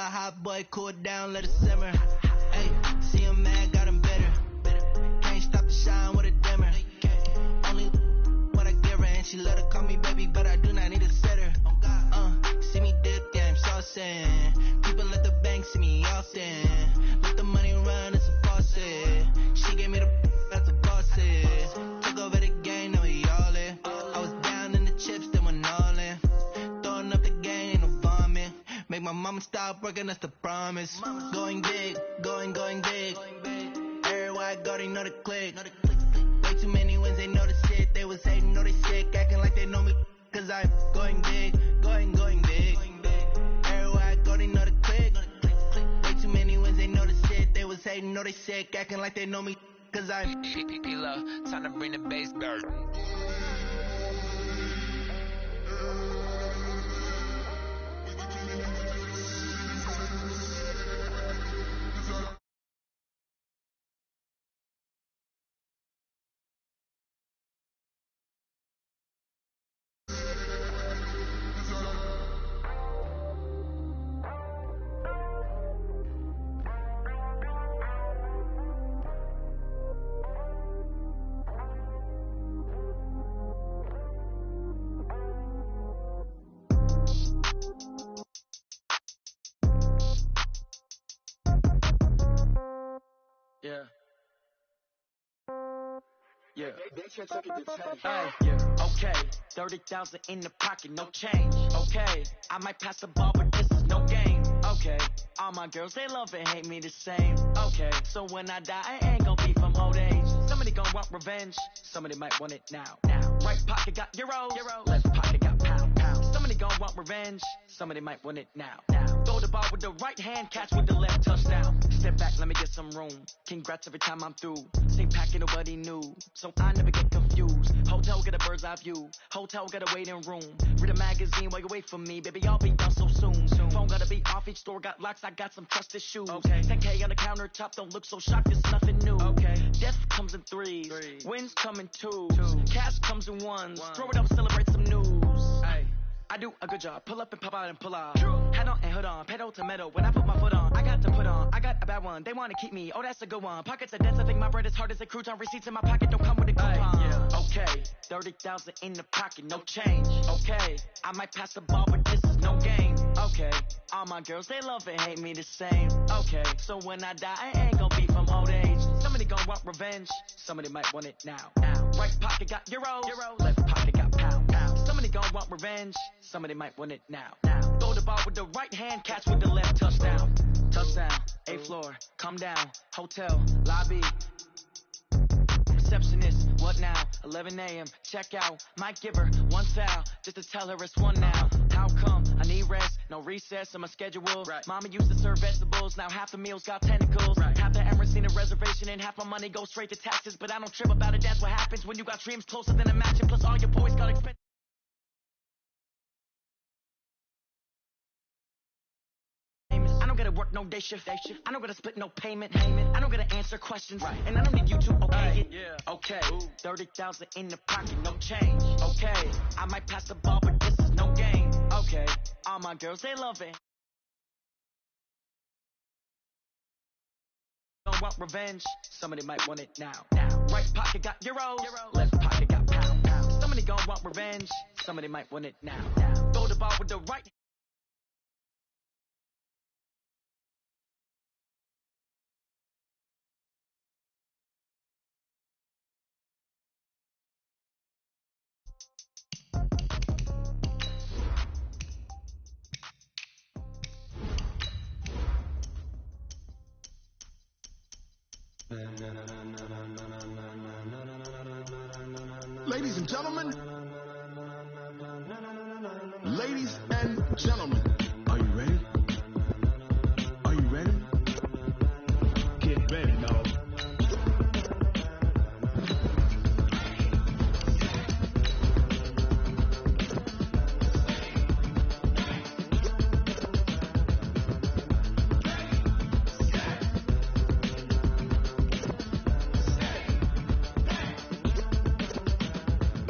hot boy, cool it down, let it simmer. Hey, see him mad, got him bitter. Can't stop the shine with a dimmer. Only what I give her, and she let her call me baby, but I do not need a sitter. See me dip, yeah, I'm saucing. People at the bank see me often. Let the money run, it's a faucet. She gave me the that's a faucet. Took over the game, now we all in. I was down in the chips, then went all in. Throwing up the game, ain't no vomit. Make my mama stop working, that's the promise. Going big, going big. Everywhere I go, they know the click. Way too many wins, they know the shit. They was hating, know they sick, acting like they know me. Cause I'm going big, going big. Everywhere I go, they know the click. Way too many wins, they know the shit. They was hating, know they sick, acting like they know me. Cause I'm P-Love, time to bring the bass back. Yeah. Okay, 30,000 in the pocket, no change. Okay, I might pass the ball, but this is no game. Okay, all my girls, they love and hate me the same. Okay, so when I die, I ain't gonna be from old age. Somebody gonna want revenge, somebody might want it now. Right pocket got euros, left pocket got pound. Somebody gonna want revenge, somebody might want it now. Throw the ball with the right hand, catch with the left, touchdown. Step back, let me get some room. Congrats every time I'm through. Same packet, nobody knew, so I never get confused. Hotel get a bird's eye view. Hotel get a waiting room. Read a magazine while you wait for me, baby. I'll be done so soon. Phone gotta be off. Each store got locks. I got some trusted shoes. Okay. 10K on the countertop. Don't look so shocked. It's nothing new. Okay. Death comes in threes. Wins come in twos. Cash comes in ones. Throw it up, celebrate some news. Ay. I do a good job. Pull up and pop out and pull off. Hat on and hood on. Pedal to metal. When I put my foot on, I got to put on. I got a bad one. They want to keep me. Oh, that's a good one. Pockets are dense. I think my bread is hard as a crouton. Receipts in my pocket don't come with a coupon. Okay, 30,000 in the pocket, no change. Okay, I might pass the ball, but this is no game. Okay, all my girls, they love and hate me the same. Okay, so when I die, I ain't gonna be from old age. Somebody gonna want revenge. Somebody might want it now. Right pocket got euros. Left pocket got pound. Somebody gonna want revenge. Somebody might want it now. Throw the ball with the right hand, catch with the left, touchdown. Touchdown, 8th floor, come down. Hotel, lobby. Receptionist, what now? 11 a.m., check out. Might give her one foul, just to tell her it's one now. How come? I need rest, no recess in my schedule. Mama used to serve vegetables, now half the meals got tentacles. Half the Emirates need a reservation and half my money goes straight to taxes. But I don't trip about it, that's what happens when you got dreams closer than a match. And plus all your boys got expensive. I don't gotta work no day shift. I don't gotta split no payment. I don't gotta answer questions. And I don't need you to okay it. Okay, 30,000 in the pocket, no change. Okay, I might pass the ball, but this is no game. Okay, all my girls, they love it. Don't want revenge, somebody might want it now. Right pocket got euros, left pocket got pound. Somebody gon' want revenge, somebody might want it now. Throw the ball with the right. Ladies and gentlemen, are you ready? Are you ready? Get ready, dog.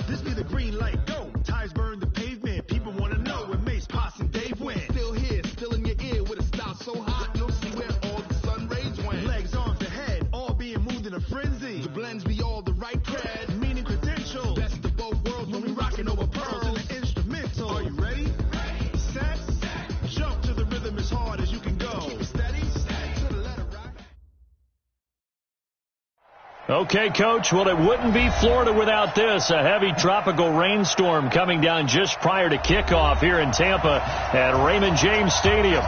This be the green light, go. Tires burn the pavement. People wanna know when Mace, Posse, and Dave win. Okay, Coach. Well, it wouldn't be Florida without this. A heavy tropical rainstorm coming down just prior to kickoff here in Tampa at Raymond James Stadium.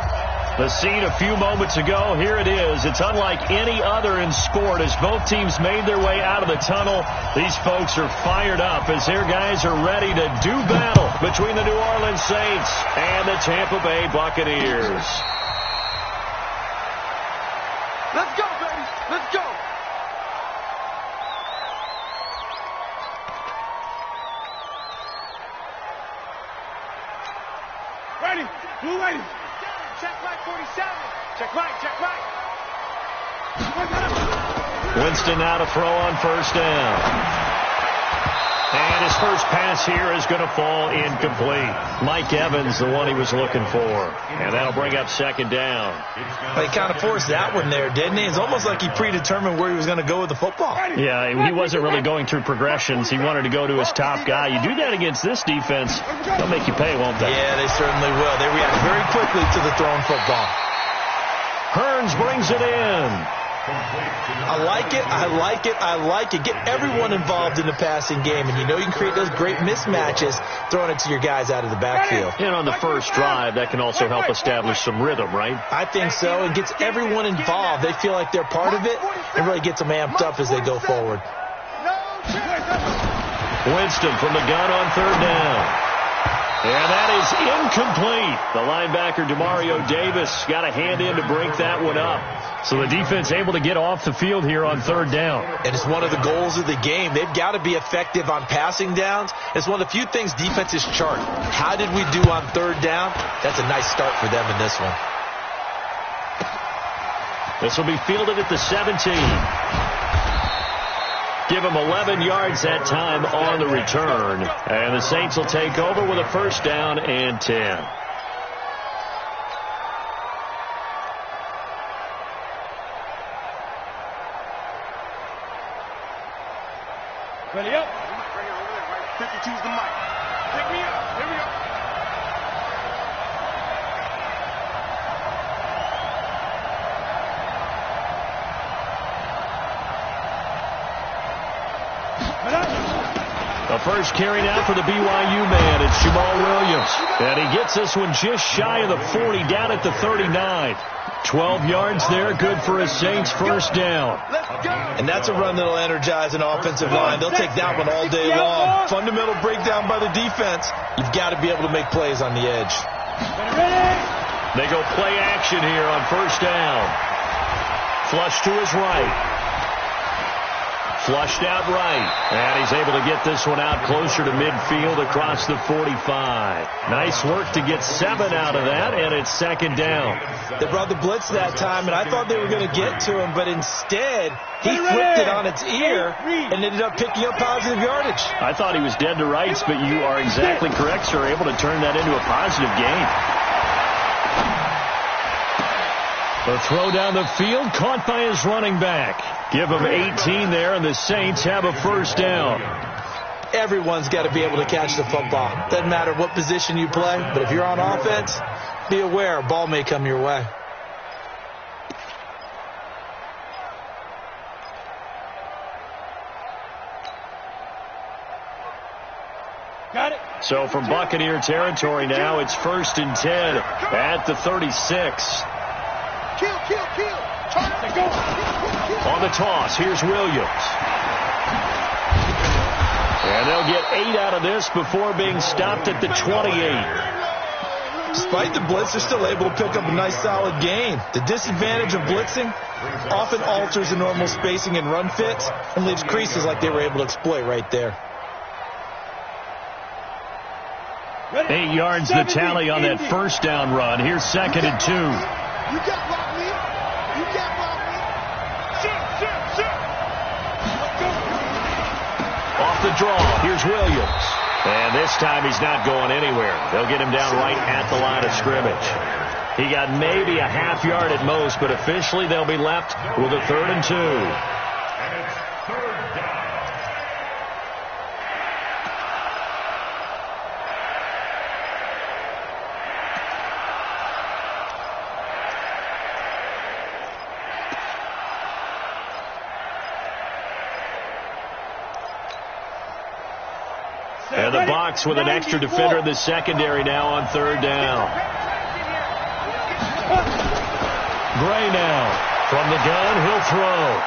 The scene a few moments ago, here it is. It's unlike any other in sport as both teams made their way out of the tunnel. These folks are fired up as their guys are ready to do battle between the New Orleans Saints and the Tampa Bay Buccaneers. Let's go, baby. Let's go. Ready. Blue ready. Check right, 47. Check right, check right. Winston now to throw on first down. And his first pass here is going to fall incomplete. Mike Evans, the one he was looking for. And that'll bring up second down. He kind of forced that one there, didn't he? It's almost like he predetermined where he was going to go with the football. Yeah, he wasn't really going through progressions. He wanted to go to his top guy. You do that against this defense, they'll make you pay, won't they? Yeah, they certainly will. They react very quickly to the thrown football. Hearns brings it in. I like it. I like it. I like it. Get everyone involved in the passing game, and you know you can create those great mismatches throwing it to your guys out of the backfield. And on the first drive, that can also help establish some rhythm, right? I think so. It gets everyone involved. They feel like they're part of it and really gets them amped up as they go forward. Winston from the gun on third down. And that is incomplete. The linebacker, Demario Davis, got a hand in to break that one up. So the defense able to get off the field here on third down. And it's one of the goals of the game. They've got to be effective on passing downs. It's one of the few things defenses chart. How did we do on third down? That's a nice start for them in this one. This will be fielded at the 17. Give him 11 yards that time on the return. And the Saints will take over with a first down and 10. Ready up. 52's the mic. Pick me up. Here we go. The first carry now for the BYU man. It's Jamal Williams. And he gets this one just shy of the 40, down at the 39. 12 yards there, good for a Saints first down. And that's a run that'll energize an offensive line. They'll take that one all day long. Fundamental breakdown by the defense. You've got to be able to make plays on the edge. They go play action here on first down. Flush to his right. Flushed out right. And he's able to get this one out closer to midfield across the 45. Nice work to get 7 out of that, and it's second down. They brought the blitz that time, and I thought they were going to get to him, but instead he flipped it on its ear and ended up picking up positive yardage. I thought he was dead to rights, but you are exactly correct, sir. Able to turn that into a positive gain. The throw down the field, caught by his running back. Give him 18 there, and the Saints have a first down. Everyone's got to be able to catch the football. Doesn't matter what position you play, but if you're on offense, be aware a ball may come your way. Got it. So from Buccaneer territory now, it's 1st and 10 at the 36. Kill. On the toss, here's Williams. And they'll get 8 out of this before being stopped at the 28. Despite the blitz, they're still able to pick up a nice solid gain. The disadvantage of blitzing often alters the normal spacing and run fits and leaves creases like they were able to exploit right there. 8 yards the tally on that first down run. Here's 2nd and 2. You got block me. You got block me. Shit. Off the draw, here's Williams. And this time he's not going anywhere. They'll get him down right at the line of scrimmage. He got maybe a half yard at most, but officially they'll be left with a 3rd and 2. And the Bucs with an extra defender in the secondary now on third down. Gray now. From the gun, he'll throw.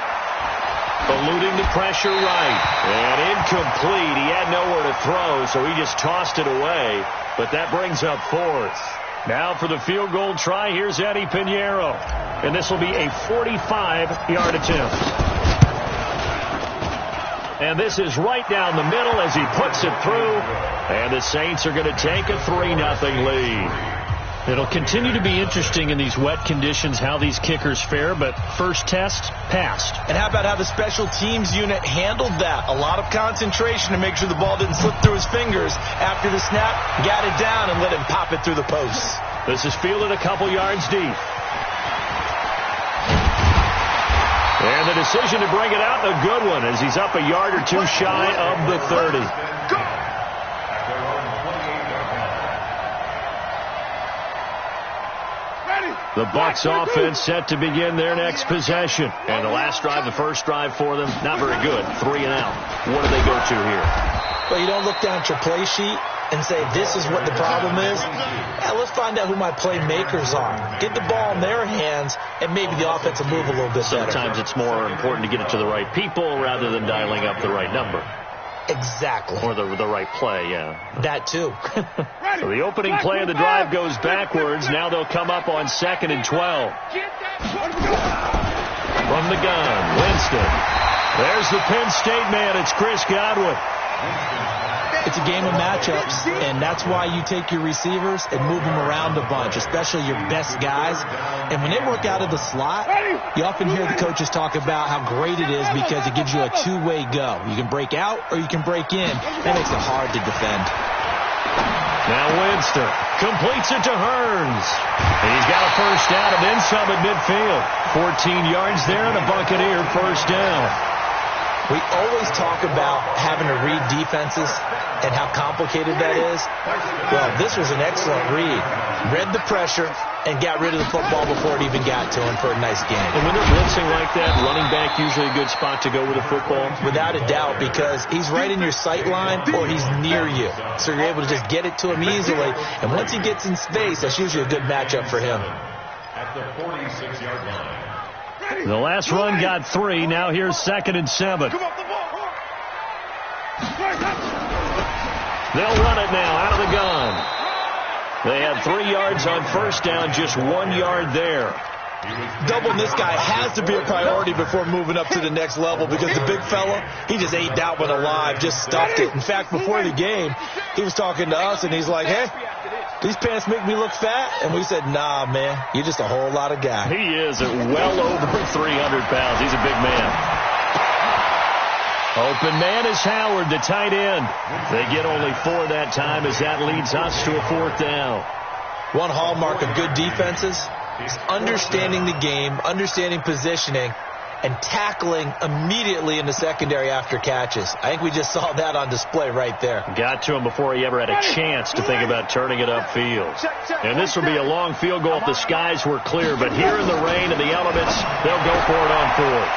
Eluding the pressure right. And incomplete. He had nowhere to throw, so he just tossed it away. But that brings up fourth. Now for the field goal try, here's Eddie Pinheiro. And this will be a 45-yard attempt. And this is right down the middle as he puts it through. And the Saints are going to take a 3-0 lead. It'll continue to be interesting in these wet conditions how these kickers fare, but first test, passed. And how about how the special teams unit handled that? A lot of concentration to make sure the ball didn't slip through his fingers. After the snap, got it down and let him pop it through the posts. This is fielded a couple yards deep. And the decision to bring it out, a good one, as he's up a yard or two shy of the 30. The Bucs offense set to begin their next possession. And the last drive, the first drive for them, not very good. 3 and out. What do they go to here? Well, you don't look down at your play sheet and say, this is what the problem is. Yeah, let's find out who my playmakers are. Get the ball in their hands, and maybe the offense will move a little bit better. Sometimes it's more important to get it to the right people rather than dialing up the right number. Exactly. Or the right play, yeah. That too. So the opening play of the drive goes backwards. Now they'll come up on 2nd and 12. From the gun, Winston. There's the Penn State man. It's Chris Godwin. It's a game of matchups, and that's why you take your receivers and move them around a bunch, especially your best guys. And when they work out of the slot, you often hear the coaches talk about how great it is because it gives you a two-way go. You can break out or you can break in. That makes it hard to defend. Now Winston completes it to Hearns. And he's got a first down and then some at midfield. 14 yards there and a Buccaneer first down. We always talk about having to read defenses and how complicated that is. Well, this was an excellent read. Read the pressure and got rid of the football before it even got to him for a nice game. And when they're blitzing like that, running back usually a good spot to go with the football? Without a doubt, because he's right in your sight line or he's near you. So you're able to just get it to him easily. And once he gets in space, that's usually a good matchup for him. At the 46-yard line. The last run got 3. Now here's 2nd and 7. They'll run it now out of the gun. They had 3 yards on first down, just 1 yard there. Doubling this guy has to be a priority before moving up to the next level because the big fella, he just ate that one alive, just stuffed it. In fact, before the game, he was talking to us, and he's like, hey, these pants make me look fat? And we said, nah, man, you're just a whole lot of guy. He is at well over 300 pounds. He's a big man. Open man is Howard, the tight end. They get only 4 that time as that leads us to a 4th down. One hallmark of good defenses is understanding the game, understanding positioning, and tackling immediately in the secondary after catches. I think we just saw that on display right there. Got to him before he ever had a chance to think about turning it upfield. And this will be a long field goal if the skies were clear, but here in the rain and the elements, they'll go for it on 4th.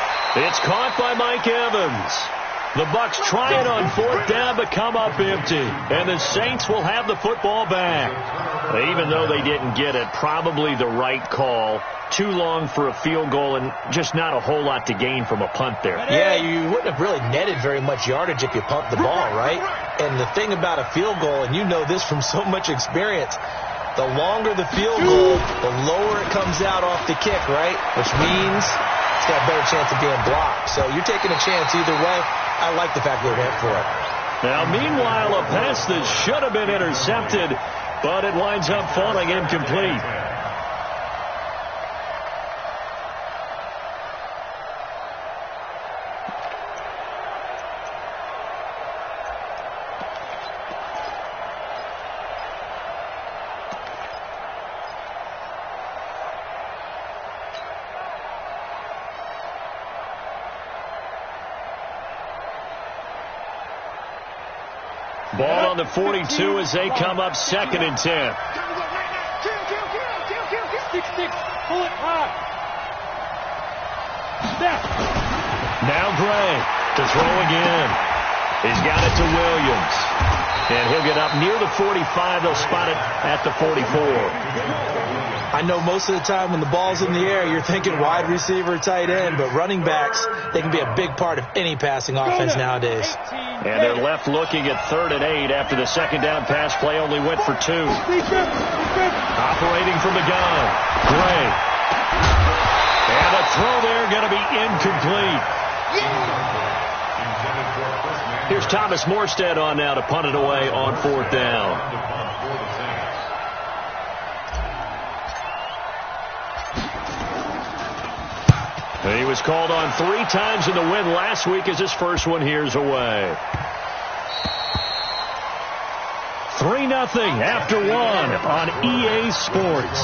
It's caught by Mike Evans. The Bucs try it on 4th down, but come up empty. And the Saints will have the football back. Even though they didn't get it, probably the right call. Too long for a field goal and just not a whole lot to gain from a punt there. Yeah, you wouldn't have really netted very much yardage if you pumped the ball, right? And the thing about a field goal, and you know this from so much experience, the longer the field goal, the lower it comes out off the kick, right? Which means it's got a better chance of being blocked. So you're taking a chance either way. I like the fact they went for it. Now, meanwhile, a pass that should have been intercepted, but it winds up falling incomplete. Ball on the 42 as they come up 2nd and 10. Pull it high. Step. Now Gray to throw again. He's got it to Williams. And he'll get up near the 45. They'll spot it at the 44. I know most of the time when the ball's in the air, you're thinking wide receiver, tight end, but running backs, they can be a big part of any passing offense nowadays. And they're left looking at 3rd and 8 after the second down pass play only went for 2. Operating from the gun, Gray. And the throw there going to be incomplete. Here's Thomas Morstead on now to punt it away on 4th down. He was called on 3 times in the win last week as his first one here's away. 3-0 after 1 on EA Sports.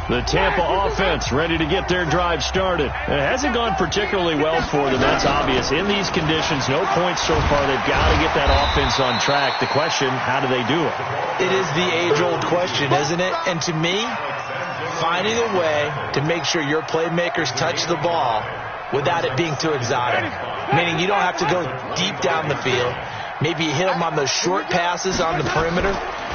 The Tampa offense ready to get their drive started. It hasn't gone particularly well for them. That's obvious. In these conditions, no points so far. They've got to get that offense on track. The question, how do they do it? It is the age-old question, isn't it? And to me, finding a way to make sure your playmakers touch the ball without it being too exotic. Meaning you don't have to go deep down the field. Maybe you hit them on those short passes on the perimeter.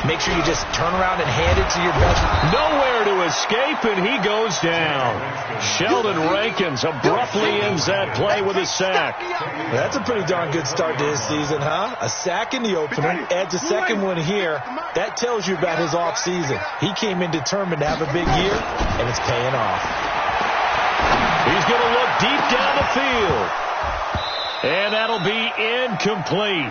Make sure you just turn around and hand it to your best. Nowhere to escape, and he goes down. Sheldon Rankins abruptly ends that play with a sack. That's a pretty darn good start to his season, huh? A sack in the opener, adds a second one here. That tells you about his offseason. He came in determined to have a big year, and it's paying off. He's going to look deep down the field. And that'll be incomplete.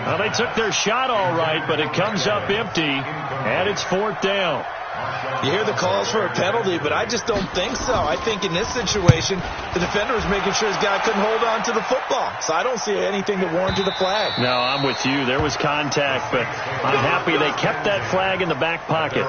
Well, they took their shot all right, but it comes up empty, and it's 4th down. You hear the calls for a penalty, but I just don't think so. I think in this situation, the defender was making sure his guy couldn't hold on to the football. So I don't see anything that warranted a flag. No, I'm with you. There was contact, but I'm happy they kept that flag in the back pocket.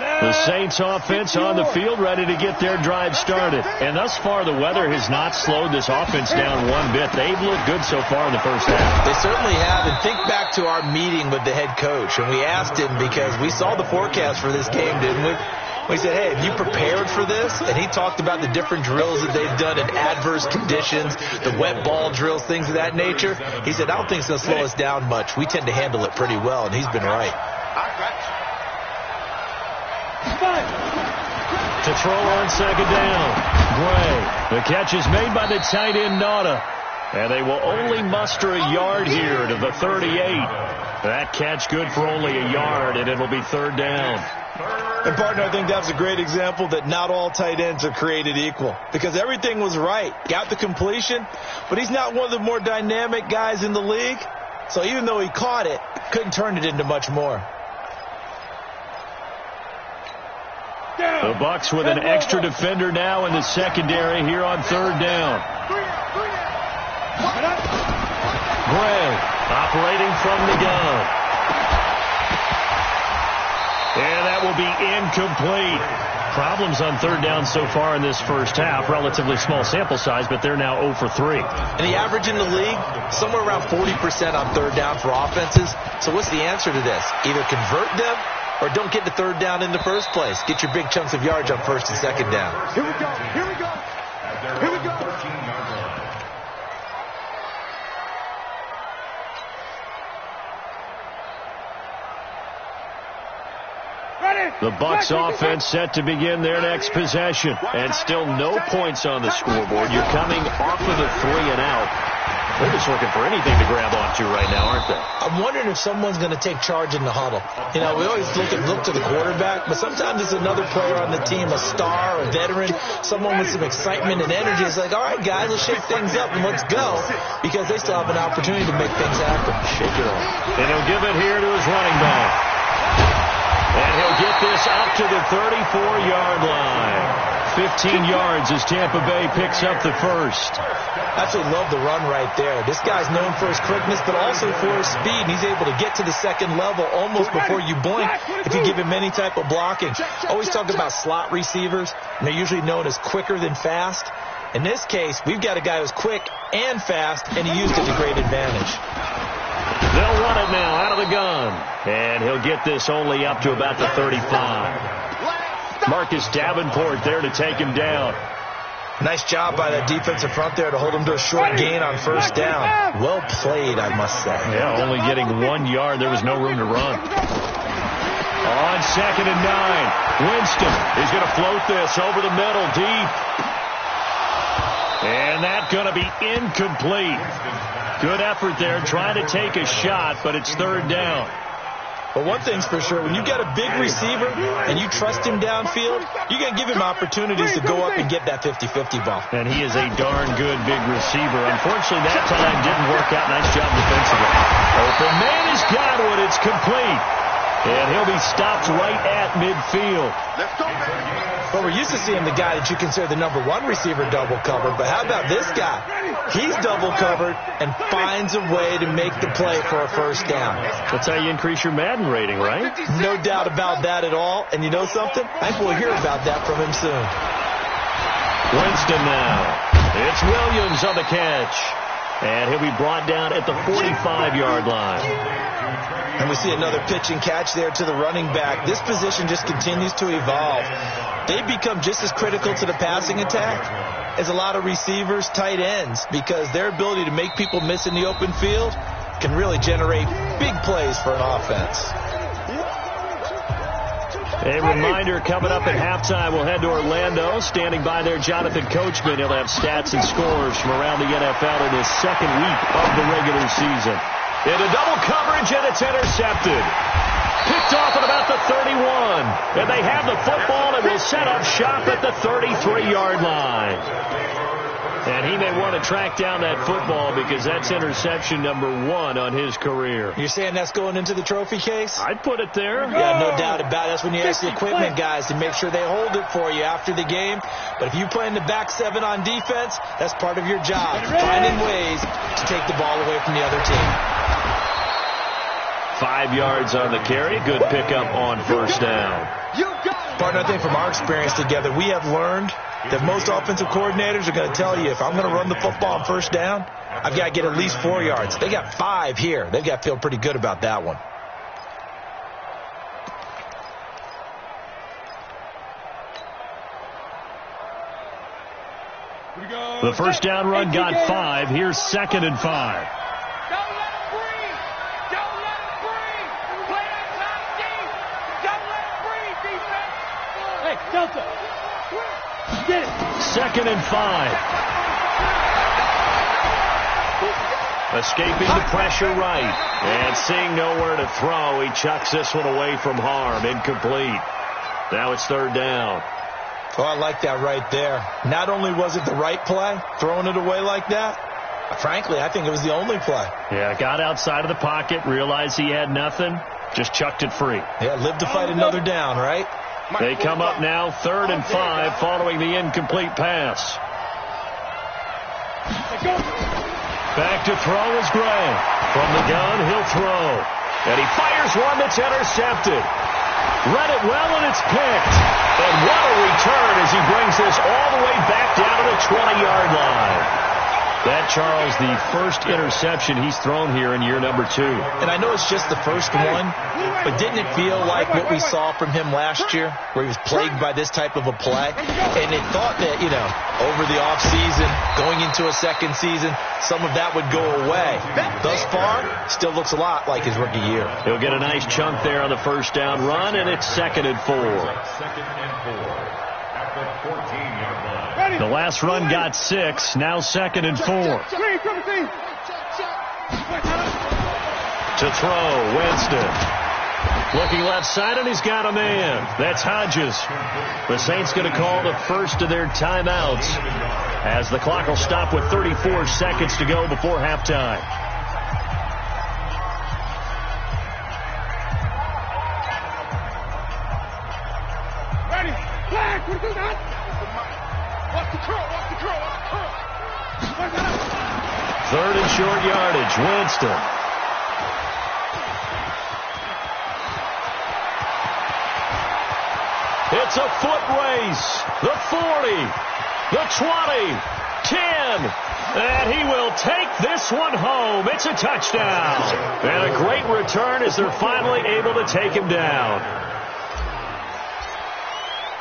The Saints offense on the field ready to get their drive started. And thus far, the weather has not slowed this offense down one bit. They've looked good so far in the first half. They certainly have. And think back to our meeting with the head coach. And we asked him because we saw the forecast for this game, didn't we? We said, hey, have you prepared for this? And he talked about the different drills that they've done in adverse conditions, the wet ball drills, things of that nature. He said, I don't think it's going to slow us down much. We tend to handle it pretty well, and he's been right. To throw on second down, Gray. The catch is made by the tight end, Nauta. And they will only muster a yard here to the 38. That catch good for only a yard, and it'll be 3rd down. And, partner, I think that's a great example that not all tight ends are created equal. Because everything was right. Got the completion, but he's not one of the more dynamic guys in the league. So even though he caught it, couldn't turn it into much more. The Bucs with an extra defender now in the secondary here on 3rd down. Gray operating from the gun. And that will be incomplete. Problems on 3rd down so far in this first half. Relatively small sample size, but they're now 0 for 3. And the average in the league, somewhere around 40% on 3rd down for offenses. So what's the answer to this? Either convert them or don't get to 3rd down in the first place. Get your big chunks of yards on 1st and 2nd down. Here we go. Here we go. Here we go. The Bucs offense set to begin their next possession. And still no points on the scoreboard. You're coming off of the 3-and-out. They're just looking for anything to grab onto right now, aren't they? I'm wondering if someone's going to take charge in the huddle. You know, we always look to the quarterback, but sometimes it's another player on the team, a star, a veteran, someone with some excitement and energy. It's like, all right, guys, let's shake things up and let's go, because they still have an opportunity to make things happen. Shake it up. And he'll give it here to his running back. And he'll get this up to the 34-yard line. 15 yards as Tampa Bay picks up the first. Absolutely love the run right there. This guy's known for his quickness, but also for his speed. And he's able to get to the second level almost before you blink if you give him any type of blocking. Always talk about slot receivers, and they're usually known as quicker than fast. In this case, we've got a guy who's quick and fast, and he used it to great advantage. They'll run it now out of the gun. And he'll get this only up to about the 35. Marcus Davenport there to take him down. Nice job by that defensive front there to hold him to a short gain on first down. Well played, I must say. Yeah, only getting 1 yard. There was no room to run. On 2nd and 9, Winston is going to float this over the middle deep. And that's going to be incomplete. Good effort there, trying to take a shot, but it's 3rd down. But one thing's for sure, when you got a big receiver and you trust him downfield, you're going to give him opportunities to go up and get that 50-50 ball. And he is a darn good big receiver. Unfortunately, that time didn't work out. Nice job defensively. Open man is Godwin. It's complete. And he'll be stopped right at midfield. Well, we're used to seeing the guy that you consider the number 1 receiver double covered, but how about this guy? He's double covered and finds a way to make the play for a first down. That's how you increase your Madden rating, right? No doubt about that at all. And you know something? I think we'll hear about that from him soon. Winston now. It's Williams on the catch. And he'll be brought down at the 45-yard line. And we see another pitch and catch there to the running back. This position just continues to evolve. They become just as critical to the passing attack as a lot of receivers, tight ends, because their ability to make people miss in the open field can really generate big plays for an offense. A reminder, coming up at halftime, we'll head to Orlando. Standing by there, Jonathan Coachman. He'll have stats and scores from around the NFL in his 2nd week of the regular season. Into double coverage, and it's intercepted. Picked off at about the 31. And they have the football and will set up shop at the 33-yard line. And he may want to track down that football because that's interception number 1 on his career. You're saying that's going into the trophy case? I'd put it there. Yeah, no doubt about it. That's when you ask the equipment guys to make sure they hold it for you after the game. But if you play in the back 7 on defense, that's part of your job, finding ways to take the ball away from the other team. 5 yards on the carry. Good pickup on first down. Partner, I think from our experience together, we have learned that most offensive coordinators are going to tell you, if I'm going to run the football on first down, I've got to get at least 4 yards. They got 5 here. They've got to feel pretty good about that one. The first down run got 5. Here's 2nd and 5. Delta. Get it. 2nd and 5. Escaping the pressure right. And seeing nowhere to throw, he chucks this one away from harm. Incomplete. Now it's 3rd down. Oh, I like that right there. Not only was it the right play, throwing it away like that, frankly, I think it was the only play. Yeah, got outside of the pocket, realized he had nothing, just chucked it free. Yeah, lived to fight another down, right? They come up now 3rd and 5 following the incomplete pass. Back to throw is Gray. From the gun, he'll throw. And he fires one that's intercepted. Read it well, and it's picked. And what a return as he brings this all the way back down to the 20-yard line. That, Charles, the first interception he's thrown here in year number 2. And I know it's just the first one, but didn't it feel like what we saw from him last year, where he was plagued by this type of a play? And it thought that, over the offseason, going into a second season, some of that would go away. Thus far, still looks a lot like his rookie year. He'll get a nice chunk there on the first down run, and it's 2nd and 4. 2nd and 4 at the 14-yard line. The last run got 6, now 2nd and 4. To throw, Winston. Looking left side, and he's got a man. That's Hodges. The Saints going to call the first of their timeouts as the clock will stop with 34 seconds to go before halftime. Ready. Flag. Third and short yardage. Winston. It's a foot race. The 40, the 20, 10, and he will take this one home. It's a touchdown. And a great return as they're finally able to take him down.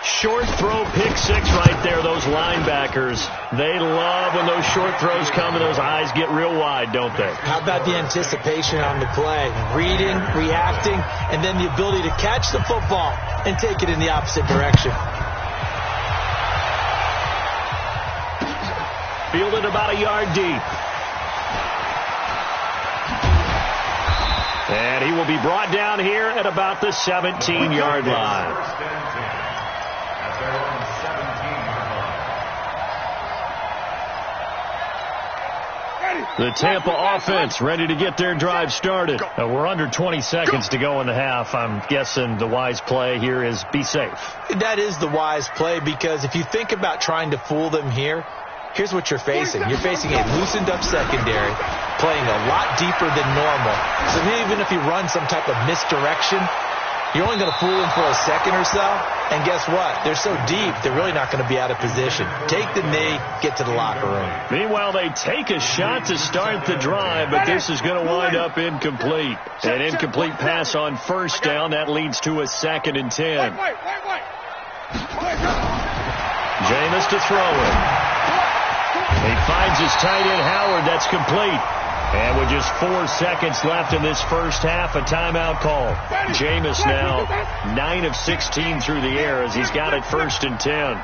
Short throw, pick six right there, those linebackers. They love when those short throws come and those eyes get real wide, don't they? How about the anticipation on the play? Reading, reacting, and then the ability to catch the football and take it in the opposite direction. Fielded about a yard deep. And he will be brought down here at about the 17-yard line. The Tampa offense ready to get their drive started. We're under 20 seconds to go in the half. I'm guessing the wise play here is be safe. That is the wise play, because if you think about trying to fool them here, here's what you're facing. You're facing a loosened up secondary, playing a lot deeper than normal. So even if you run some type of misdirection, you're only going to fool them for a second or so. And guess what? They're so deep, they're really not going to be out of position. Take the knee, get to the locker room. Meanwhile, they take a shot to start the drive, but this is going to wind up incomplete. An incomplete pass on first down. That leads to a 2nd and 10. Jameis to throw it. He finds his tight end, Howard. That's complete. And with just 4 seconds left in this first half, a timeout call. Jameis now 9 of 16 through the air as he's got it 1st and 10.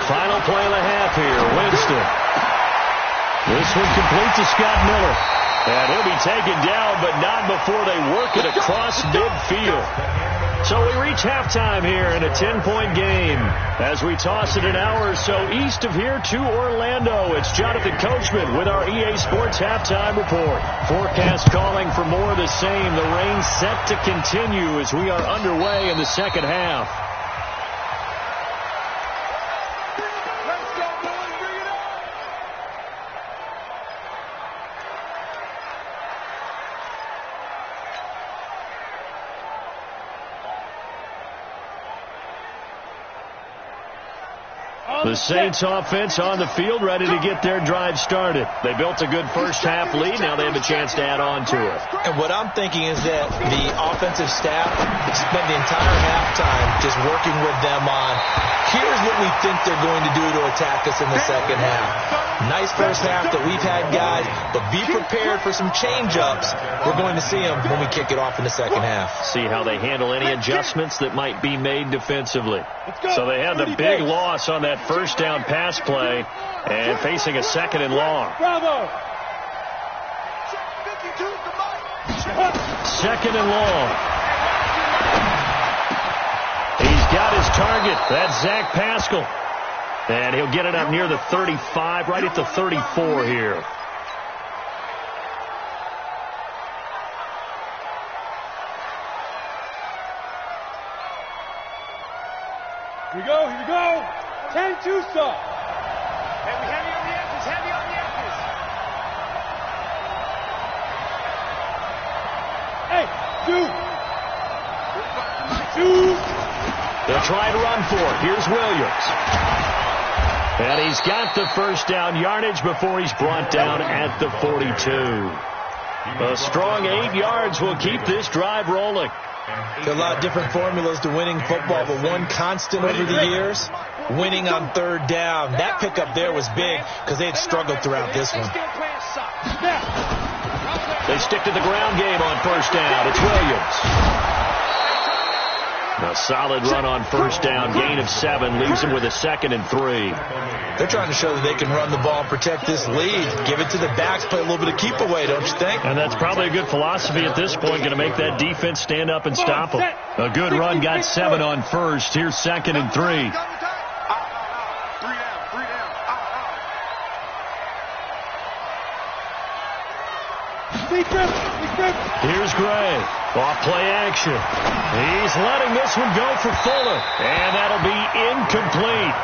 Final play of the half here. Winston. This one complete to Scott Miller. And he'll be taken down, but not before they work it across midfield. So we reach halftime here in a 10-point game. As we toss it an hour or so east of here to Orlando, it's Jonathan Coachman with our EA Sports Halftime Report. Forecast calling for more of the same. The rain set to continue as we are underway in the second half. The Saints offense on the field, ready to get their drive started. They built a good first half lead. Now they have a chance to add on to it. And what I'm thinking is that the offensive staff spent the entire halftime just working with them on, here's what we think they're going to do to attack us in the second half. Nice first half that we've had, guys, but be prepared for some change-ups. We're going to see them when we kick it off in the second half. See how they handle any adjustments that might be made defensively. So they had the big loss on that first down pass play and facing a 2nd and long. Bravo. 2nd and long. He's got his target. That's Zach Pascal. And he'll get it up near the 35, right at the 34 here. Here we go, here we go. 10-2 stop. Heavy on the edges, heavy on the edges. Hey, two. They'll try to run for it. Here's Williams. And he's got the first down yardage before he's brought down at the 42. A strong 8 yards will keep this drive rolling. There are a lot of different formulas to winning football, but one constant over the years, winning on third down. That pickup there was big because they had struggled throughout this one. They stick to the ground game on first down. It's Williams. A solid run on first down. Gain of 7 leaves them with a 2nd and 3. They're trying to show that they can run the ball and protect this lead. Give it to the backs, play a little bit of keep away, don't you think? And that's probably a good philosophy at this point, going to make that defense stand up and stop them. A good run, got 7 on first. Here's 2nd and 3. Here's Gray. Off play action. He's letting this one go for Fuller. And that'll be incomplete.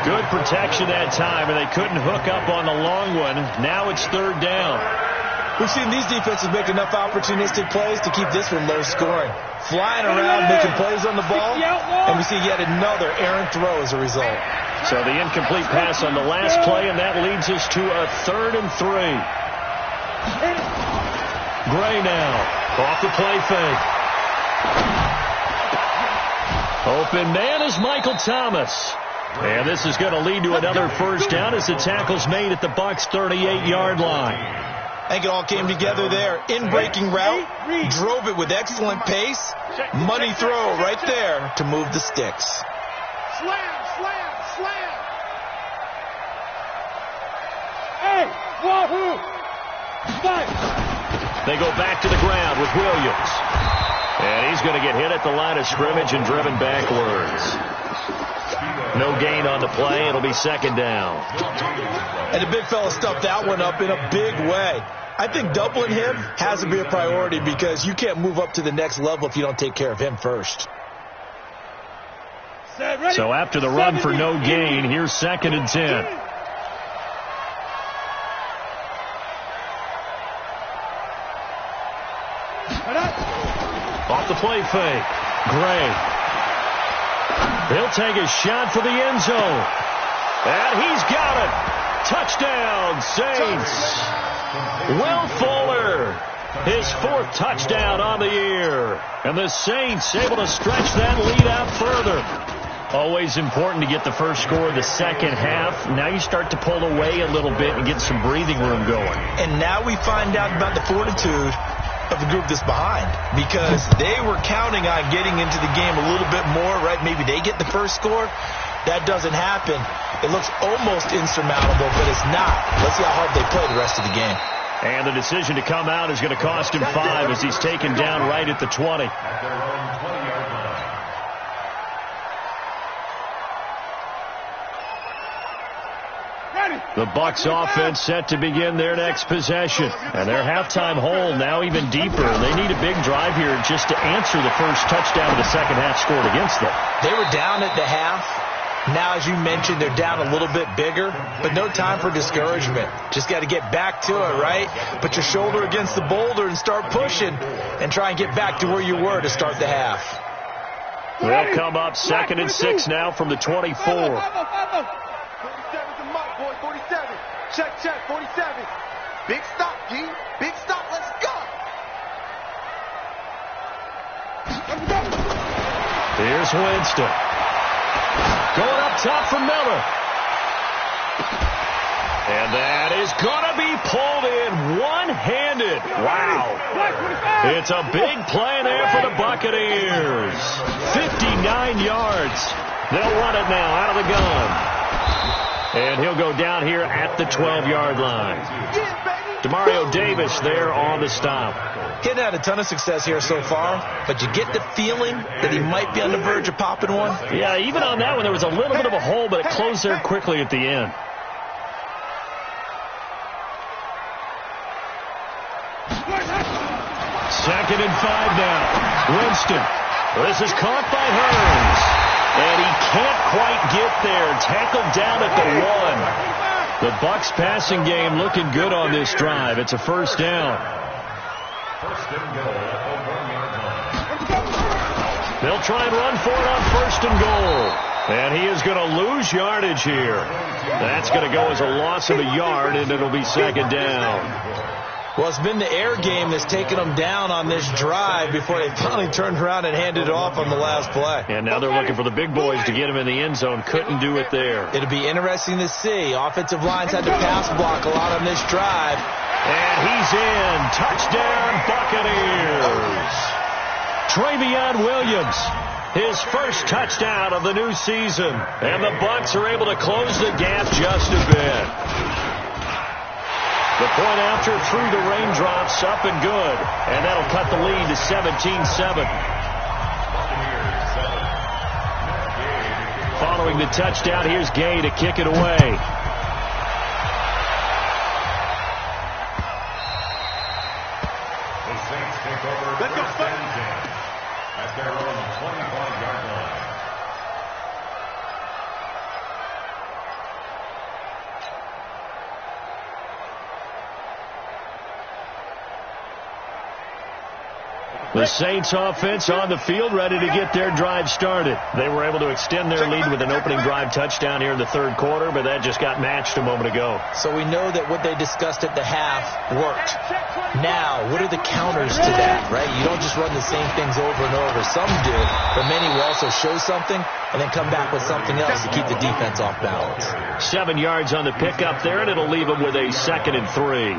Good protection that time, and they couldn't hook up on the long one. Now it's third down. We've seen these defenses make enough opportunistic plays to keep this one low scoring. Flying around, making plays on the ball, and we see yet another errant throw as a result. So the incomplete pass on the last play, and that leads us to a 3rd and 3. Gray now, off the play fake. Open man is Michael Thomas. And this is going to lead to another first down as the tackle's made at the Bucs' 38-yard line. I think it all came together there. In-breaking route, drove it with excellent pace. Money throw right there to move the sticks. Slam, slam, slam. Hey, wahoo! Spike. They go back to the ground with Williams. And he's going to get hit at the line of scrimmage and driven backwards. No gain on the play. It'll be 2nd down. And the big fella stuffed that one up in a big way. I think doubling him has to be a priority because you can't move up to the next level if you don't take care of him first. So after the run for no gain, here's 2nd and 10. Off the play fake. Gray. He'll take a shot for the end zone. And he's got it. Touchdown, Saints. Will Fuller, his 4th touchdown on the year. And the Saints able to stretch that lead out further. Always important to get the first score of the second half. Now you start to pull away a little bit and get some breathing room going. And now we find out about the fortitude of the group that's behind, because they were counting on getting into the game a little bit more, right? Maybe they get the first score. That doesn't happen. It looks almost insurmountable, but it's not. Let's see how hard they play the rest of the game. And the decision to come out is going to cost him 5 as he's taken down right at the 20. The Bucs offense set to begin their next possession. And their halftime hole now even deeper. They need a big drive here just to answer the first touchdown of the second half scored against them. They were down at the half. Now, as you mentioned, they're down a little bit bigger, but no time for discouragement. Just got to get back to it, right? Put your shoulder against the boulder and start pushing and try and get back to where you were to start the half. They'll come up 2nd and 6 now from the 24. 47. Check, 47. Big stop, G. Big stop, let's go. Here's Winston. Going up top for Miller. And that is going to be pulled in one-handed. Wow. It's a big play there for the Buccaneers. 59 yards. They'll run it now out of the gun. And he'll go down here at the 12-yard line. Demario Davis there on the stop. He hasn't had a ton of success here so far, but you get the feeling that he might be on the verge of popping one. Yeah, even on that one, there was a little bit of a hole, but it closed there quickly at the end. Second and 5 now. Winston. This is caught by Hurns. And he can't quite get there. Tackled down at the 1. The Bucs passing game looking good on this drive. It's a first down. They'll try and run for it on 1st and goal. And he is going to lose yardage here. That's going to go as a loss of a yard, and it'll be 2nd down. Well, it's been the air game that's taken them down on this drive before they finally turned around and handed it off on the last play. And now they're looking for the big boys to get him in the end zone. Couldn't do it there. It'll be interesting to see. Offensive lines had to pass block a lot on this drive. And he's in. Touchdown, Buccaneers. Travion Williams, his first touchdown of the new season. And the Bucs are able to close the gap just a bit. The point after through the raindrops, up and good. And that'll cut the lead to 17-7. Following the touchdown, here's Gay to kick it away. The Saints take over. Let's go, at their own 25-yard line. The Saints offense on the field, ready to get their drive started. They were able to extend their lead with an opening drive touchdown here in the third quarter, but that just got matched a moment ago. So we know that what they discussed at the half worked. Now, what are the counters to that, right? You don't just run the same things over and over. Some do, but many will also show something and then come back with something else to keep the defense off balance. 7 yards on the pickup there, and it'll leave them with a 2nd and 3.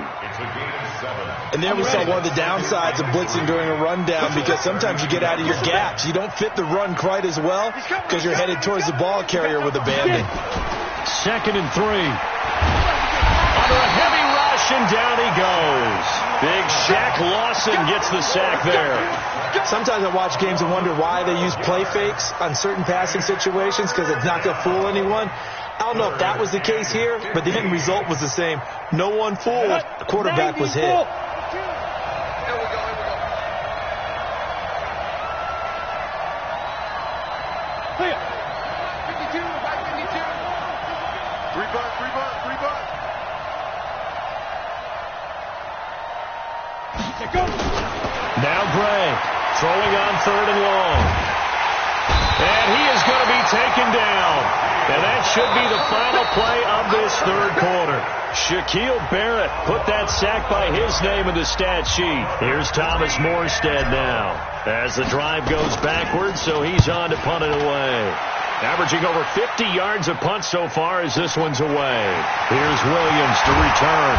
And there we saw one of the downsides of blitzing during a rundown, because sometimes you get out of your gaps. You don't fit the run quite as well because you're headed towards the ball carrier with abandon. 2nd and 3. Under a heavy rush, and down he goes. Big Shaq Lawson gets the sack there. Sometimes I watch games and wonder why they use play fakes on certain passing situations, because it's not going to fool anyone. I don't know if that was the case here, but the end result was the same. No one fooled. The quarterback was hit. Now Gray throwing on 3rd and long. And he is going to be taken down. And that should be the final play of this third quarter. Shaquille Barrett put that sack by his name in the stat sheet. Here's Thomas Morstead now as the drive goes backwards, so he's on to punt it away. Averaging over 50 yards a punt so far as this one's away. Here's Williams to return.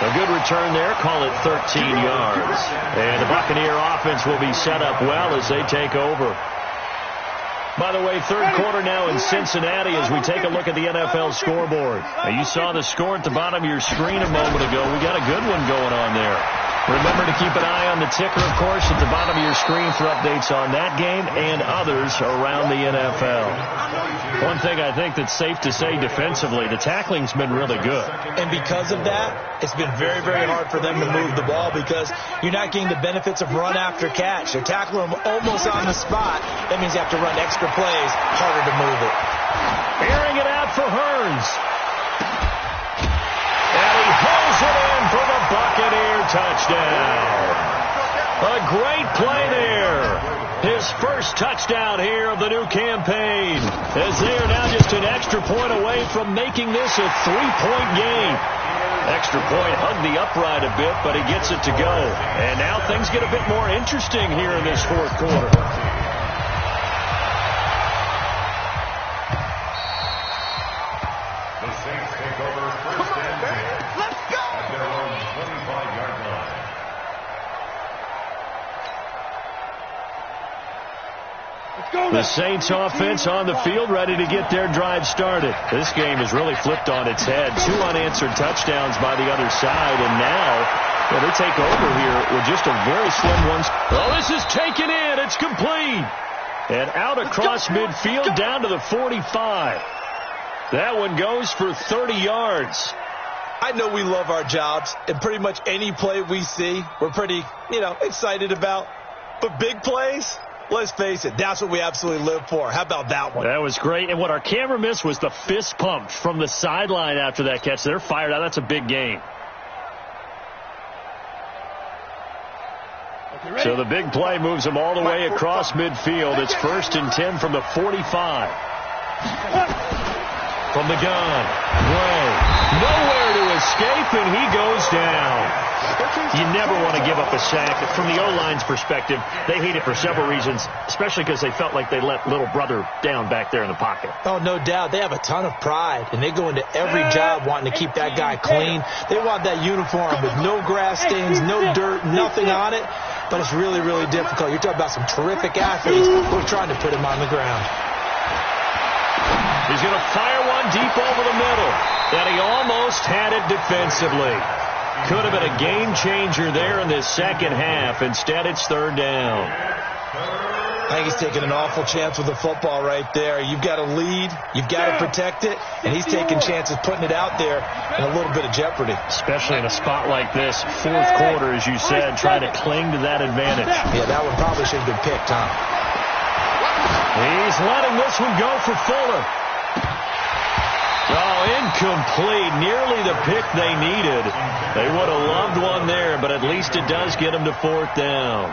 A good return there. Call it 13 yards. And the Buccaneer offense will be set up well as they take over. By the way, third quarter now in Cincinnati as we take a look at the NFL scoreboard. Now, you saw the score at the bottom of your screen a moment ago. We got a good one going on there. Remember to keep an eye on the ticker, of course, at the bottom of your screen for updates on that game and others around the NFL. One thing I think that's safe to say defensively, the tackling's been really good. And because of that, it's been very, very hard for them to move the ball, because you're not getting the benefits of run after catch. They're tackling them almost on the spot. That means you have to run extra plays, harder to move it. Airing it out for Hearns. And he hauls it in for the Buccaneer touchdown. A great play there. His first touchdown here of the new campaign, as they are now just an extra point away from making this a 3-point game. Extra point hugged the upright a bit, but he gets it to go. And now things get a bit more interesting here in this fourth quarter. The Saints take over first and 10. Let's go! At their own 25-yard line. The Saints offense on the field, ready to get their drive started. This game has really flipped on its head. 2 unanswered touchdowns by the other side, and now they take over here with just a very slim one. Oh, this is taken in. It's complete. And out across midfield down to the 45. That one goes for 30 yards. I know we love our jobs, and pretty much any play we see, we're pretty, excited about. But big plays, let's face it, that's what we absolutely live for. How about that one? That was great. And what our camera missed was the fist pump from the sideline after that catch. They're fired out. That's a big game. So the big play moves them all the way across midfield. It's 1st and 10 from the 45. From the gun, Gray, nowhere to escape, and he goes down. You never want to give up a sack. From the O-line's perspective, they hate it for several reasons, especially because they felt like they let little brother down back there in the pocket. Oh, no doubt. They have a ton of pride, and they go into every job wanting to keep that guy clean. They want that uniform with no grass stains, no dirt, nothing on it. But it's really, really difficult. You're talking about some terrific athletes. We're trying to put him on the ground. He's going to fire one deep over the middle. And he almost had it defensively. Could have been a game changer there in this second half. Instead, it's 3rd down. I think he's taking an awful chance with the football right there. You've got to lead. You've got to protect it. And he's taking chances putting it out there in a little bit of jeopardy. Especially in a spot like this. Fourth quarter, as you said, trying to cling to that advantage. Yeah, that one probably should have been picked, huh? He's letting this one go for Fuller. Oh, incomplete. Nearly the pick they needed. They would have loved one there, but at least it does get them to 4th down.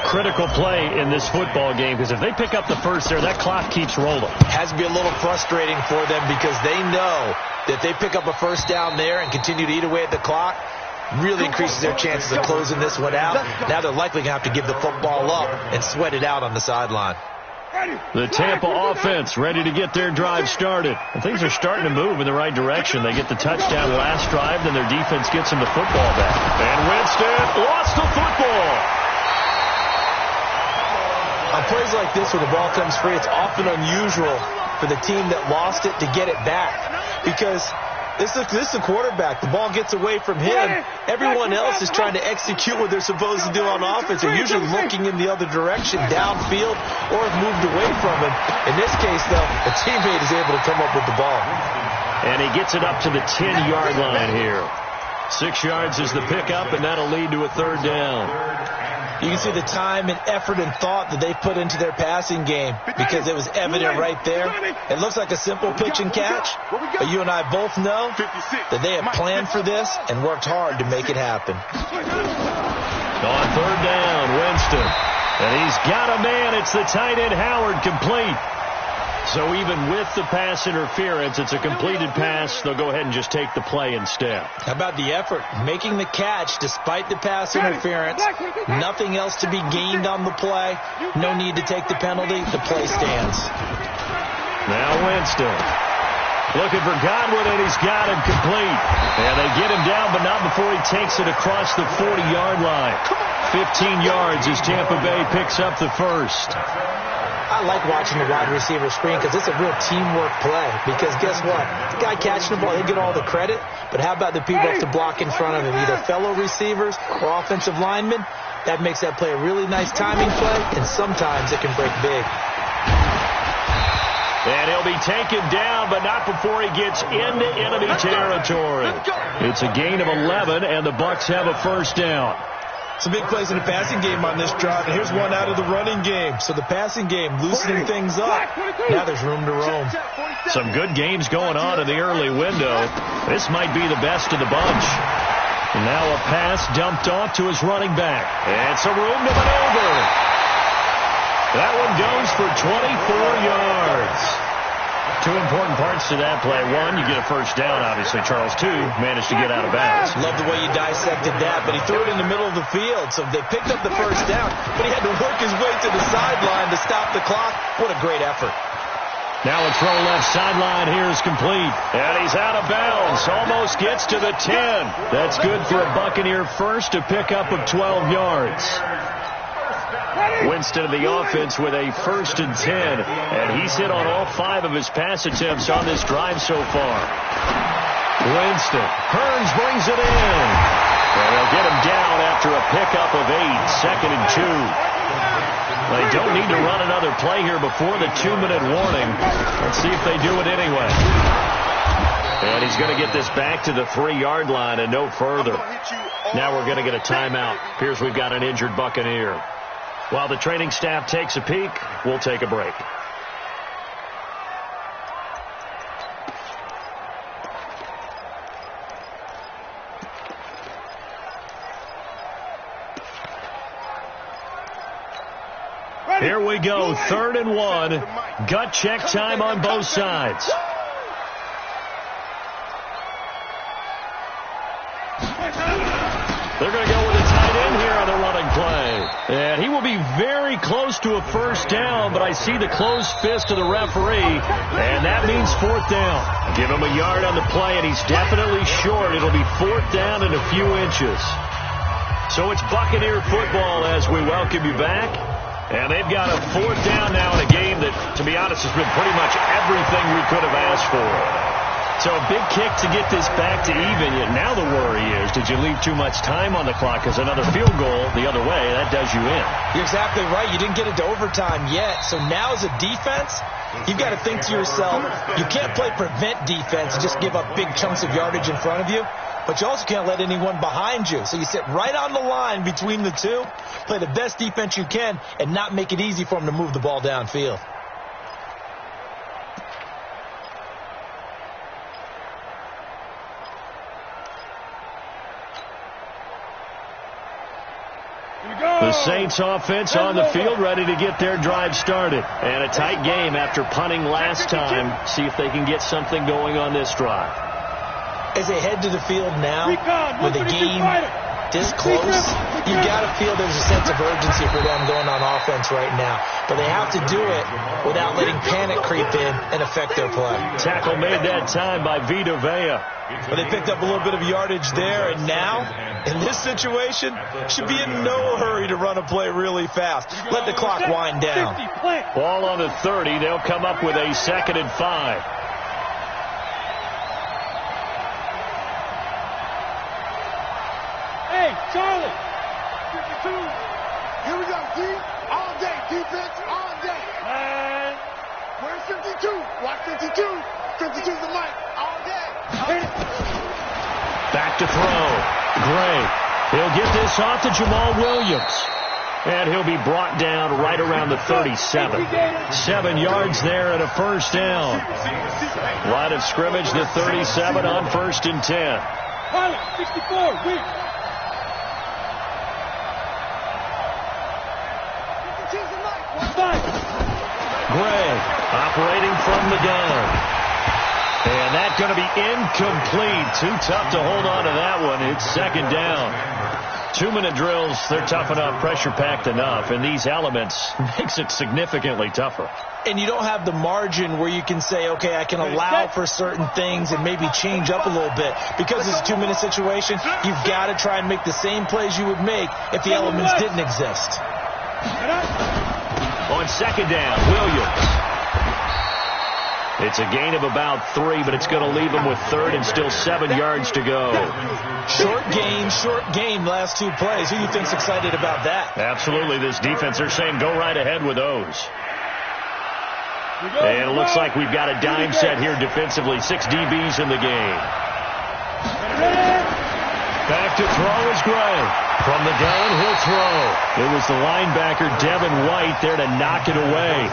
Critical play in this football game, because if they pick up the first there, that clock keeps rolling. Has to be a little frustrating for them because they know that they pick up a first down there and continue to eat away at the clock, really increases their chances of closing this one out. Now they're likely going to have to give the football up and sweat it out on the sideline. The Tampa offense ready to get their drive started. And things are starting to move in the right direction. They get the touchdown last drive, then their defense gets them the football back. And Winston lost the football. On plays like this where the ball comes free, it's often unusual for the team that lost it to get it back. Because this is a quarterback. The ball gets away from him. Everyone else is trying to execute what they're supposed to do on offense. They're usually looking in the other direction, downfield, or have moved away from him. In this case, though, a teammate is able to come up with the ball. And he gets it up to the 10-yard line here. 6 yards is the pickup, and that'll lead to a 3rd down. You can see the time and effort and thought that they put into their passing game because it was evident right there. It looks like a simple pitch and catch, but you and I both know that they have planned for this and worked hard to make it happen. On 3rd down, Winston. And he's got a man. It's the tight end, Howard, complete. So even with the pass interference, it's a completed pass. They'll go ahead and just take the play instead. How about the effort? Making the catch despite the pass interference. Nothing else to be gained on the play. No need to take the penalty. The play stands. Now Winston. Looking for Godwin, and he's got him complete. And they get him down, but not before he takes it across the 40-yard line. 15 yards as Tampa Bay picks up the first. I like watching the wide receiver screen because it's a real teamwork play. Because guess what? The guy catching the ball, he'll get all the credit. But how about the people have to block in front of him, either fellow receivers or offensive linemen? That makes that play a really nice timing play, and sometimes it can break big. And he'll be taken down, but not before he gets into enemy territory. It's a gain of 11, and the Bucs have a first down. Some big plays in the passing game on this drive, and here's one out of the running game. So the passing game loosening things up. Now there's room to roam. Some good games going on in the early window. This might be the best of the bunch. And now a pass dumped off to his running back. And some room to maneuver. That one goes for 24 yards. Two important parts to that play. One, you get a first down, obviously. Charles, two, managed to get out of bounds. Love the way you dissected that, but he threw it in the middle of the field. So they picked up the first down, but he had to work his way to the sideline to stop the clock. What a great effort. Now a throw left sideline here is complete. And he's out of bounds. Almost gets to the 10. That's good for a Buccaneer first, a pickup of 12 yards. Winston of the offense with a 1st and 10. And he's hit on all 5 of his pass attempts on this drive so far. Winston. Hearns brings it in. And they'll get him down after a pickup of 8. 2nd and 2. They don't need to run another play here before the 2-minute warning. Let's see if they do it anyway. And he's going to get this back to the 3-yard line and no further. Now we're going to get a timeout. Appears we've got an injured Buccaneer. While the training staff takes a peek, we'll take a break. Here we go, 3rd and 1. Gut check time on both sides. They're going to go with a tight end here on the running play. And he will be very close to a first down, but I see the closed fist of the referee, and that means 4th down. Give him a yard on the play, and he's definitely short. It'll be 4th down and a few inches. So it's Buccaneer football as we welcome you back. And they've got a 4th down now in a game that, to be honest, has been pretty much everything we could have asked for. So a big kick to get this back to even. Yet now the worry is, did you leave too much time on the clock? Because another field goal the other way, that does you in. You're exactly right. You didn't get it to overtime yet. So now as a defense, you've got to think to yourself, you can't play prevent defense and just give up big chunks of yardage in front of you. But you also can't let anyone behind you. So you sit right on the line between the two, play the best defense you can, and not make it easy for them to move the ball downfield. The Saints offense on the field, ready to get their drive started. And a tight game after punting last time. See if they can get something going on this drive. As they head to the field now, with a game this close, you got to feel there's a sense of urgency for them going on offense right now. But they have to do it without letting panic creep in and affect their play. Tackle made that time by Vita Vea. But they picked up a little bit of yardage there, and now, in this situation, should be in no hurry to run a play really fast. Let the clock wind down. Ball on the 30. They'll come up with a 2nd and 5. Hey, Charlie. 52. Here we go, D. All day. Defense all day. And where's 52? Watch 52. 52's the mic. All day. Back to throw. Gray. He'll get this off to Jamal Williams. And he'll be brought down right around the 37. 7 yards there and a first down. Line of scrimmage, the 37 on 1st and 10. Pilot, 64, weak. Gray operating from the gun. And that's going to be incomplete. Too tough to hold on to that one. It's 2nd down. 2-minute drills, they're tough enough, pressure-packed enough, and these elements makes it significantly tougher. And you don't have the margin where you can say, okay, I can allow for certain things and maybe change up a little bit. Because it's a 2-minute situation, you've got to try and make the same plays you would make if the elements didn't exist. On 2nd down, Williams. It's a gain of about 3, but it's going to leave them with 3rd and still 7 yards to go. Short gain, last 2 plays. Who do you think's excited about that? Absolutely, this defense, they're saying go right ahead with those. And it looks like we've got a dime set here defensively. 6 DBs in the game. Back to throw is Gray. From the gun, he'll throw. It was the linebacker, Devin White, there to knock it away.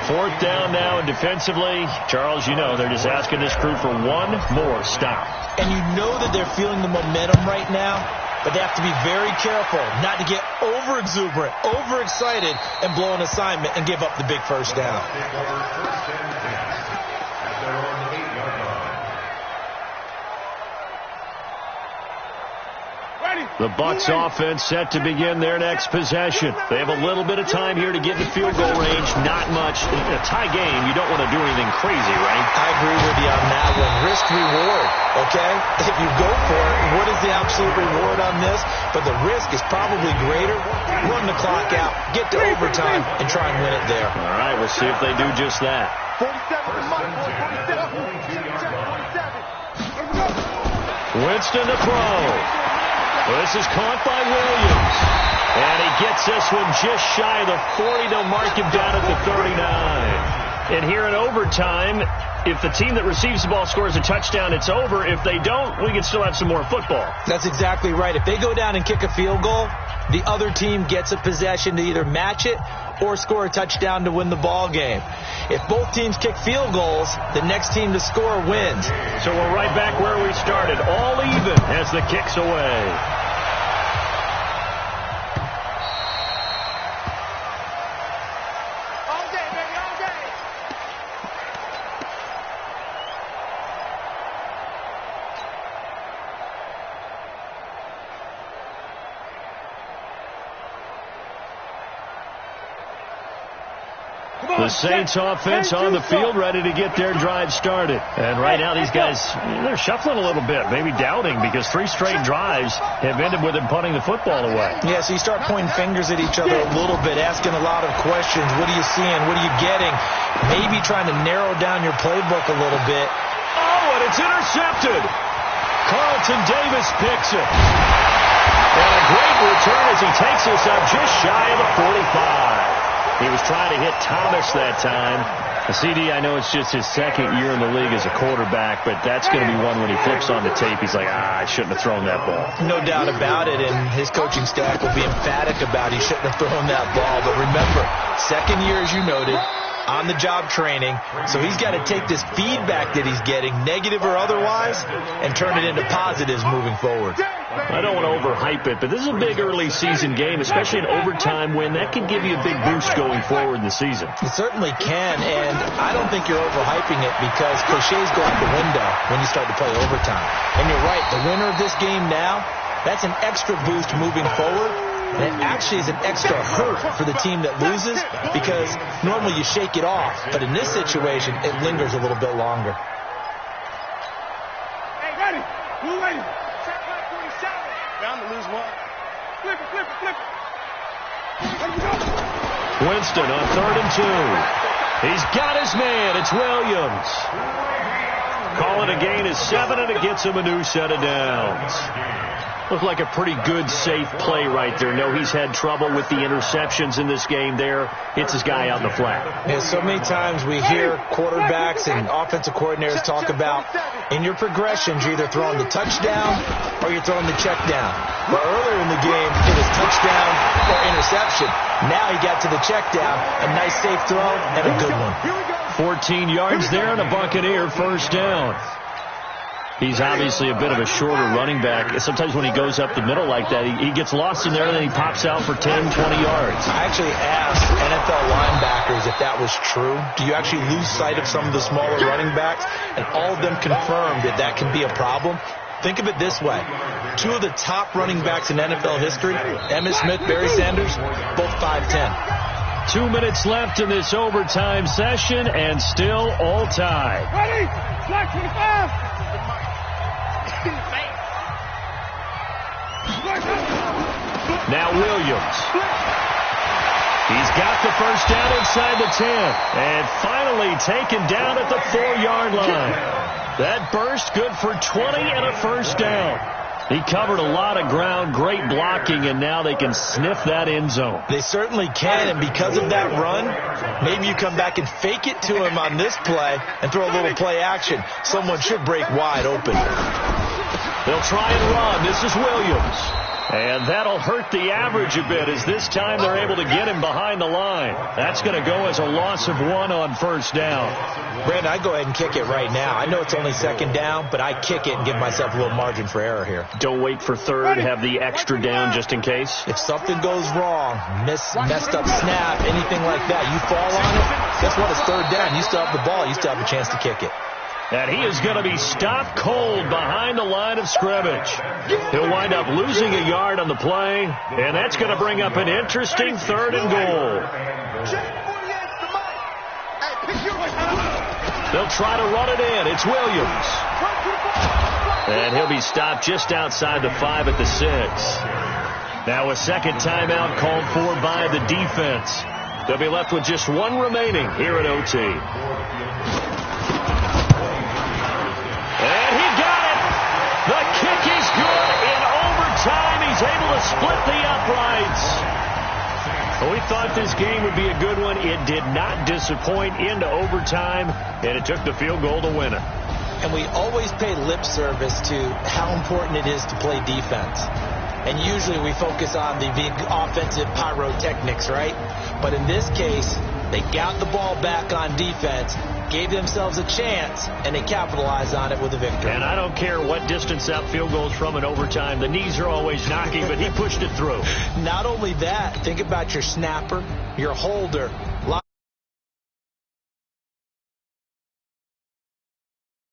4th down now, and defensively, Charles, you know, they're just asking this crew for one more stop. And you know that they're feeling the momentum right now, but they have to be very careful not to get over-exuberant, over-excited, and blow an assignment and give up the big first down. The Bucs offense set to begin their next possession. They have a little bit of time here to get in field goal range. Not much. In a tie game, you don't want to do anything crazy, right? I agree with you on that one. Risk reward, okay? If you go for it, what is the absolute reward on this? But the risk is probably greater. Run the clock out, get to overtime, and try and win it there. All right, we'll see if they do just that. 47. Winston to throw. This is caught by Williams. And he gets this one just shy of the 40. They'll mark him down at the 39. And here in overtime, if the team that receives the ball scores a touchdown, it's over. If they don't, we can still have some more football. That's exactly right. If they go down and kick a field goal, the other team gets a possession to either match it or score a touchdown to win the ball game. If both teams kick field goals, the next team to score wins. So we're right back where we started, all even as the kick's away. The Saints offense on the field, ready to get their drive started. And right now these guys, they're shuffling a little bit, maybe doubting, because 3 straight drives have ended with them punting the football away. Yeah, so you start pointing fingers at each other a little bit, asking a lot of questions. What are you seeing? What are you getting? Maybe trying to narrow down your playbook a little bit. Oh, and it's intercepted. Carlton Davis picks it. And a great return as he takes us up just shy of the 45. He was trying to hit Thomas that time. The CD, I know it's just his 2nd year in the league as a quarterback, but that's going to be one when he flips on the tape. He's like, I shouldn't have thrown that ball. No doubt about it, and his coaching staff will be emphatic about he shouldn't have thrown that ball. But remember, 2nd year, as you noted, on-the-job training, so he's got to take this feedback that he's getting, negative or otherwise, and turn it into positives moving forward. I don't want to overhype it, but this is a big early season game, especially an overtime win. That could give you a big boost going forward in the season. It certainly can, and I don't think you're overhyping it because cliches go out the window when you start to play overtime. And you're right, the winner of this game now, that's an extra boost moving forward. And it actually is an extra hurt for the team that loses because normally you shake it off, but in this situation, it lingers a little bit longer. Hey, ready? Blue ready? Set back 47. Down to lose one. Flip it, flip it, flip it. Winston on 3rd and 2. He's got his man. It's Williams. Calling a gain of 7, and it gets him a new set of downs. Looked like a pretty good, safe play right there. No, he's had trouble with the interceptions in this game there. It's his guy out in the flat. Yeah, so many times we hear quarterbacks and offensive coordinators talk about in your progressions, you're either throwing the touchdown or you're throwing the check down. But earlier in the game, it was touchdown or interception. Now he got to the check down, a nice safe throw, and a good one. 14 yards there and a Buccaneer first down. He's obviously a bit of a shorter running back. Sometimes when he goes up the middle like that, he gets lost in there and then he pops out for 10, 20 yards. I actually asked NFL linebackers if that was true. Do you actually lose sight of some of the smaller running backs? And all of them confirmed that that can be a problem. Think of it this way. 2 of the top running backs in NFL history, Emmitt Smith, Barry Sanders, both 5'10". 2 minutes left in this overtime session and still all tied. Ready? Flag 25. Now Williams. He's got the first down inside the 10. And finally taken down at the 4-yard line. That burst good for 20 and a first down. He covered a lot of ground, great blocking, and now they can sniff that end zone. They certainly can, and because of that run, maybe you come back and fake it to him on this play and throw a little play action. Someone should break wide open. They'll try and run. This is Williams. And that'll hurt the average a bit as this time they're able to get him behind the line. That's going to go as a loss of 1 on first down. Brandon, I'd go ahead and kick it right now. I know it's only second down, but I kick it and give myself a little margin for error here. Don't wait for third, have the extra down just in case. If something goes wrong, messed up snap, anything like that, you fall on it, guess what? It's third down. You still have the ball. You still have a chance to kick it. And he is going to be stopped cold behind the line of scrimmage. He'll wind up losing a yard on the play, and that's going to bring up an interesting 3rd and goal. They'll try to run it in. It's Williams. And he'll be stopped just outside the 5 at the 6. Now a second timeout called for by the defense. They'll be left with just 1 remaining here at OT. And he got it. The kick is good in overtime. He's able to split the uprights. We thought this game would be a good one. It did not disappoint into overtime, and it took the field goal to win it. And we always pay lip service to how important it is to play defense. And usually we focus on the big offensive pyrotechnics, right? But in this case, they got the ball back on defense, gave themselves a chance, and they capitalized on it with a victory. And I don't care what distance that field goes from in overtime. The knees are always knocking, but he pushed it through. Not only that, think about your snapper, your holder.